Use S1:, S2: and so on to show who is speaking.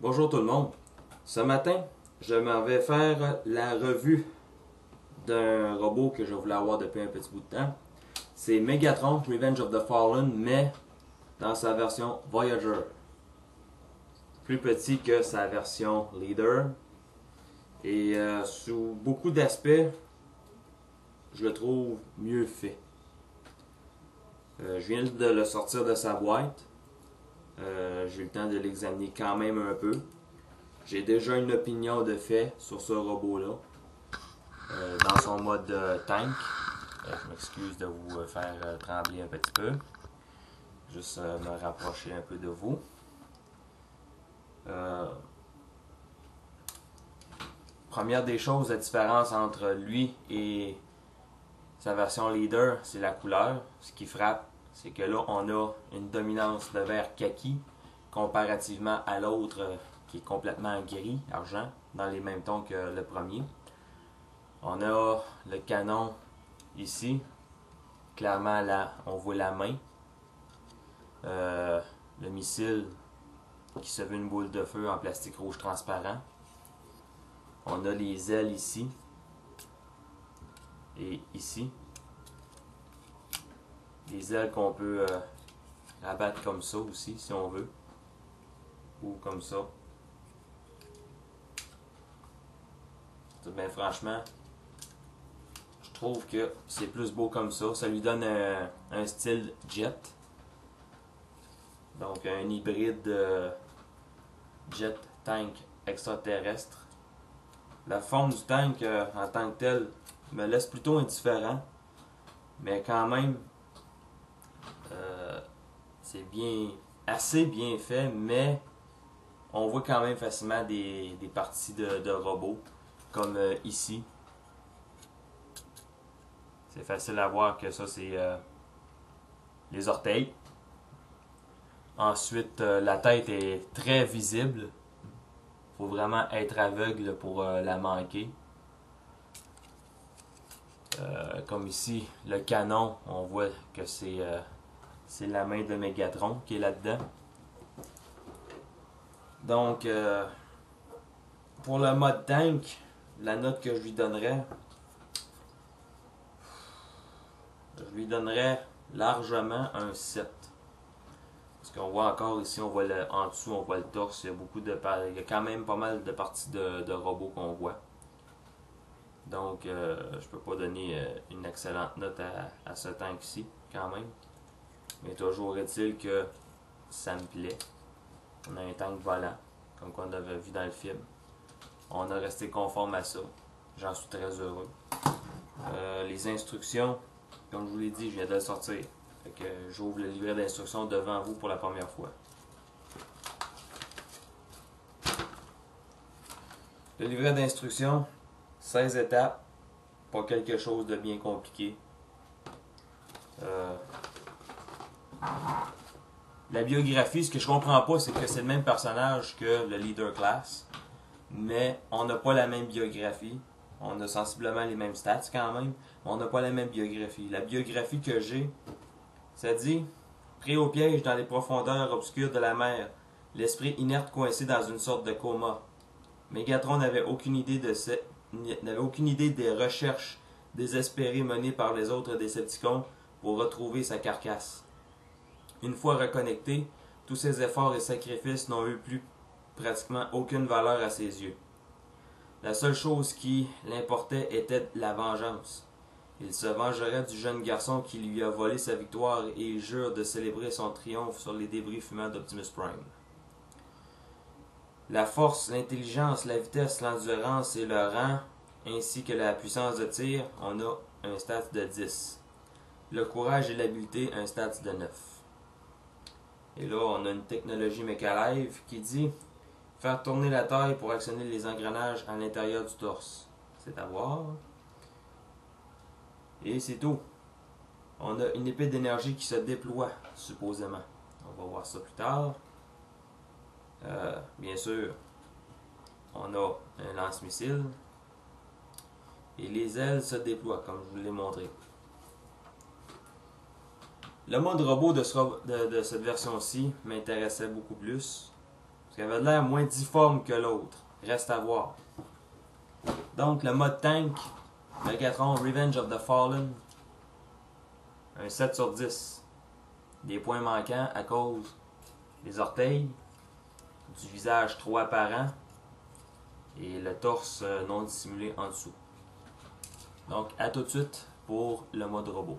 S1: Bonjour tout le monde. Ce matin, je m'en vais faire la revue d'un robot que je voulais avoir depuis un petit bout de temps. C'est Megatron Revenge of the Fallen, mais dans sa version Voyager. Plus petit que sa version Leader. Et sous beaucoup d'aspects, je le trouve mieux fait. Je viens de le sortir de sa boîte. J'ai eu le temps de l'examiner quand même un peu. J'ai déjà une opinion de fait sur ce robot-là. Dans son mode tank. Je m'excuse de vous faire trembler un petit peu. Juste me rapprocher un peu de vous. Première des choses, la différence entre lui et sa version leader, c'est la couleur. Ce qui frappe, c'est que là, on a une dominance de vert kaki comparativement à l'autre qui est complètement gris, argent, dans les mêmes tons que le premier. On a le canon ici. Clairement, là, on voit la main. Le missile qui se veut une boule de feu en plastique rouge transparent. On a les ailes ici. Et ici. Les ailes qu'on peut rabattre comme ça aussi, si on veut. Ou comme ça. Ben, franchement, je trouve que c'est plus beau comme ça. Ça lui donne un style jet. Donc un hybride jet tank extraterrestre. La forme du tank en tant que tel me laisse plutôt indifférent. Mais quand même, c'est assez bien fait, mais on voit quand même facilement des parties de robots, comme ici. C'est facile à voir que ça c'est les orteils. Ensuite, la tête est très visible. Faut vraiment être aveugle pour la manquer. Comme ici, le canon, on voit que c'est la main de Megatron qui est là-dedans. Donc, pour le mode tank, la note que je lui donnerais largement un 7. Parce qu'on voit encore ici, on voit en dessous, on voit le torse, il y a il y a quand même pas mal de parties de robots qu'on voit. Donc, je peux pas donner une excellente note à ce tank-ci, quand même. Mais toujours est-il que ça me plaît. On a un tank volant, comme qu'on avait vu dans le film. On a resté conforme à ça. J'en suis très heureux. Les instructions, comme je vous l'ai dit, je viens de le sortir. Fait que j'ouvre le livret d'instructions devant vous pour la première fois. Le livret d'instructions, 16 étapes, pas quelque chose de bien compliqué. La biographie, ce que je comprends pas, c'est que c'est le même personnage que le Leader Class, mais on n'a pas la même biographie. On a sensiblement les mêmes stats quand même, mais on n'a pas la même biographie. La biographie que j'ai, ça dit: pris au piège dans les profondeurs obscures de la mer, l'esprit inerte coincé dans une sorte de coma. Megatron n'avait aucune idée des recherches désespérées menées par les autres Décepticons pour retrouver sa carcasse. Une fois reconnecté, tous ses efforts et sacrifices n'ont eu plus pratiquement aucune valeur à ses yeux. La seule chose qui l'importait était la vengeance. Il se vengerait du jeune garçon qui lui a volé sa victoire et il jure de célébrer son triomphe sur les débris fumants d'Optimus Prime. La force, l'intelligence, la vitesse, l'endurance et le rang, ainsi que la puissance de tir, on a un stat de 10. Le courage et l'habileté, un stat de 9. Et là, on a une technologie Mechalive qui dit: faire tourner la taille pour actionner les engrenages à l'intérieur du torse. C'est à voir. Et c'est tout. On a une épée d'énergie qui se déploie, supposément. On va voir ça plus tard. Bien sûr, on a un lance-missile. Et les ailes se déploient, comme je vous l'ai montré. Le mode robot de cette version-ci m'intéressait beaucoup plus. Parce qu'il avait l'air moins difforme que l'autre. Reste à voir. Donc, le mode tank, Megatron Revenge of the Fallen, un 7 sur 10. Des points manquants à cause des orteils, du visage trop apparent et le torse non dissimulé en dessous. Donc, à tout de suite pour le mode robot.